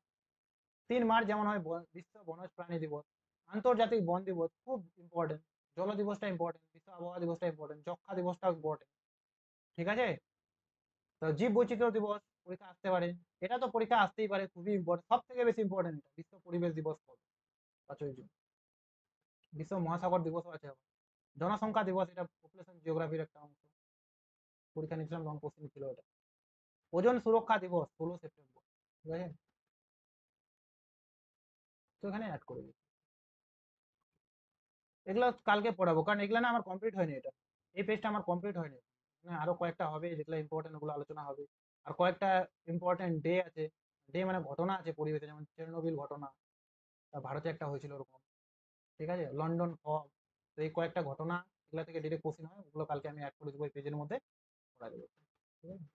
3 মার্চ যেমন হয় বিশ্ব বনজ প্রাণী দিবস, আন্তর্জাতিক বন দিবস খুব ইম্পর্টেন্ট, জল দিবসটা ইম্পর্টেন্ট, বিশ্ব আবহাওয়া দিবসটা ইম্পর্টেন্ট, যক্ষা দিবসটাও ইম্পর্টেন্ট, ঠিক আছে। তো জীব বৈচিত্র্য দিবস পরীক্ষা আসতে পারে, এটা তো পরীক্ষা আসতেই পারে, খুবই ইম্পর্টেন্ট, সব থেকে বেশি ইম্পর্টেন্ট এটা। বিশ্ব পরিবেশ দিবস কবে? 5ই জুন। বিশ্ব মহাসাগর দিবসও আছে আবার। জনসংখ্যা দিবস, এটা পপুলেশন জিওগ্রাফির একটা অংশ, পরীক্ষা নিয়েছিলাম লং কোশ্চেন ছিল এটা। ওজন সুরক্ষা দিবস 16 সেপ্টেম্বর, ঠিক আছে, তো এখানে অ্যাড করে দিই। এগুলো কালকে পড়াবো, কারণ এগুলো না আমার কমপ্লিট হয়নি, এটা এই পেজটা আমার কমপ্লিট হয়নি। আরো কয়েকটা হবে যেগুলো ইম্পর্টেন্ট, ওগুলো আলোচনা হবে। আর কয়েকটা ইম্পর্টেন্ট ডে আছে, ডে মানে ঘটনা আছে পরিবেশে, যেমন চেরনোবিল ঘটনা, ভারতে একটা হয়েছিল ওরকম, ঠিক আছে, লন্ডন ফগ। তো এই কয়েকটা ঘটনা, এগুলো থেকে ডিরেক্ট কোশ্চেন হয়, ওগুলো কালকে আমি অ্যাড করে দেবো এই পেজের মধ্যে, পড়া দেবো, ঠিক আছে।